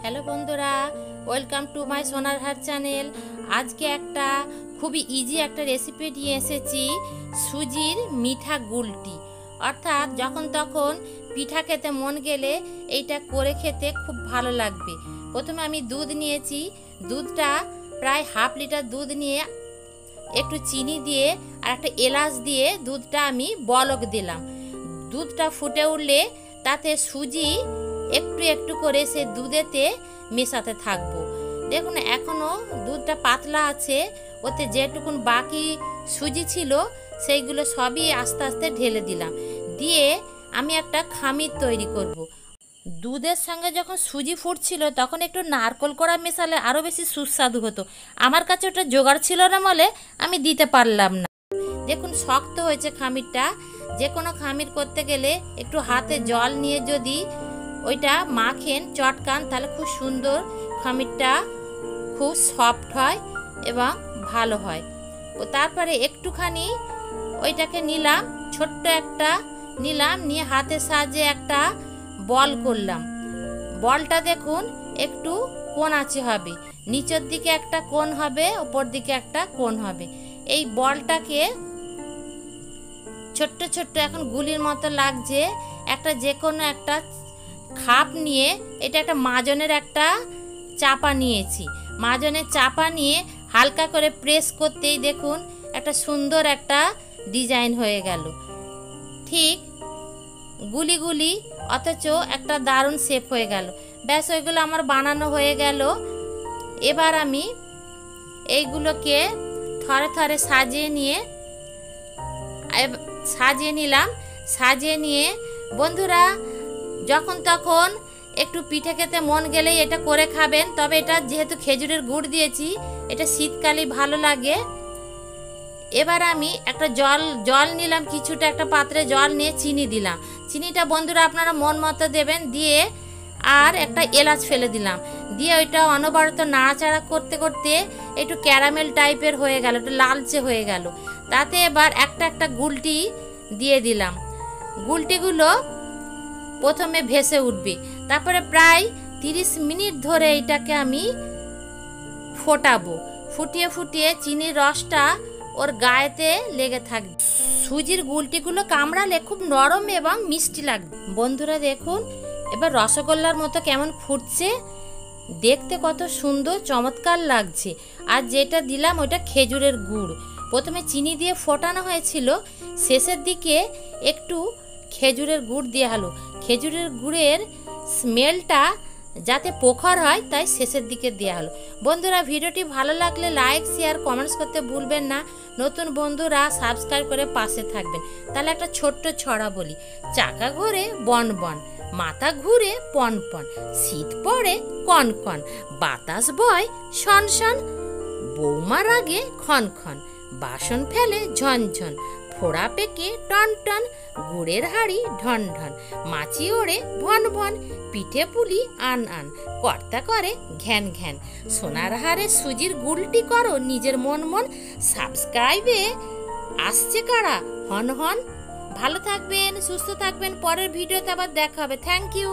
Hello বন্ধুরা, welcome to my সোনার হাট চ্যানেল। আজকে একটা খুবই ইজি একটা রেসিপি নিয়ে এসেছি, সুজির মিঠা গুলটি। অর্থাৎ যখন তখন পিঠা খেতে মন গেলে এইটা করে খেতে খুব ভালো লাগবে। প্রথমে আমি দুধ নিয়েছি, দুধটা প্রায় হাফ লিটার দুধ নিয়ে একটু চিনি দিয়ে আর একটা এলাচ দিয়ে দুধটা আমি বলক দিলাম। দুধটা ফুটে উঠলে তাতে সুজি একটু একটু করে সে দুধেতে মেশাতে থাকবো। দেখুন এখনও দুধটা পাতলা আছে, ওতে যেটুকুন বাকি সুজি ছিল সেইগুলো সবই আস্তে আস্তে ঢেলে দিলাম। দিয়ে আমি একটা খামির তৈরি করব। দুধের সঙ্গে যখন সুজি ফুটছিল তখন একটু নারকেল কোড়া মেশালে আরও বেশি সুস্বাদু হতো। আমার কাছে ওটা জোগাড় ছিল না বলে আমি দিতে পারলাম না। দেখুন শক্ত হয়েছে খামিরটা। যে কোনো খামির করতে গেলে একটু হাতে জল নিয়ে যদি ওইটা মাখেন চটকান তাহলে খুব সুন্দর খামিরটা খুব সফট হয় এবং ভালো হয়। ও তারপরে একটুখানি ওইটাকে নিলাম, ছোট্ট একটা নিলাম, নিয়ে হাতের সাহায্যে একটা বল করলাম। বলটা দেখুন একটু কোণ আছে হবে, নিচের দিকে একটা কোণ হবে, ওপর দিকে একটা কোণ হবে। এই বলটাকে ছোট্ট ছোট্ট এখন গুলির মতো লাগছে, একটা যে কোনো একটা খাপ নিয়ে এটা একটা মাজনের একটা চাপা নিয়েছি। মাজনের চাপা নিয়ে হালকা করে প্রেস করতেই দেখুন একটা সুন্দর একটা ডিজাইন হয়ে গেল, ঠিক গুলি গুলি অথচ একটা দারুণ শেপ হয়ে গেল। ব্যাস ওইগুলো আমার বানানো হয়ে গেল। এবার আমি এইগুলোকে থরে থরে সাজিয়ে নিলাম। সাজিয়ে নিয়ে বন্ধুরা যখন তখন একটু পিঠে খেতে মন গেলেই এটা করে খাবেন। তবে এটা যেহেতু খেজুরের গুড় দিয়েছি, এটা শীতকালে ভালো লাগে। এবার আমি একটা জল নিলাম, কিছুটা একটা পাত্রে জল নিয়ে চিনি দিলাম। চিনিটা বন্ধুরা আপনারা মন মতো দেবেন। দিয়ে আর একটা এলাচ ফেলে দিলাম, দিয়ে ওইটা অনবরত নাড়াচাড়া করতে করতে একটু ক্যারামেল টাইপের হয়ে গেল, একটু লালচে হয়ে গেল। তাতে এবার একটা একটা গুলটি দিয়ে দিলাম। গুলটিগুলো প্রথমে ভেসে উঠবে, তারপরে প্রায় 30 মিনিট ধরে এইটাকে আমি ফোটাবো। ফুটিয়ে ফুটিয়ে চিনির রসটা ওর গায়েতে লেগে থাকবে। সুজির গুলটিগুলো কামড়ালে খুব নরম এবং মিষ্টি লাগবে। বন্ধুরা দেখুন এবার রসগোল্লার মতো কেমন ফুটছে, দেখতে কত সুন্দর চমৎকার লাগছে। আর যেটা দিলাম ওটা খেজুরের গুড়, প্রথমে চিনি দিয়ে ফোটানো হয়েছিল, শেষের দিকে একটু খেজুরের গুড় দেওয়া হলো। খেজুরের গুড়ের স্মেলটা যাতে প্রখর হয় তাই শেষের দিকে দেওয়া হলো। বন্ধুরা ভিডিওটি ভালো লাগলে লাইক শেয়ার কমেন্টস করতে ভুলবেন না। নতুন বন্ধুরা সাবস্ক্রাইব করে পাশে থাকবেন। তাহলে একটা ছোট্ট ছড়া বলি, চাকা ঘুরে বন বন, মাথা ঘুরে পন পন, শীত পড়ে কন কন, বাতাস বয় শন শন, বৌমার আগে খন খন, বাসন ফেলে ঝনঝন, ফোড়া পেকে টন টন, গুড়ের হাড়ি ঢন ঢন, মাছি ওড়ে ভন ভন, পিঠে পুলি আন আন, কর্তা করে ঘ্যান ঘ্যান। সোনার হারে সুজির গুলটি করো নিজের মন মন, সাবস্ক্রাইবে আসছে কারা হন হন। ভালো থাকবেন, সুস্থ থাকবেন। পরের ভিডিওতে আবার দেখা হবে। Thank you.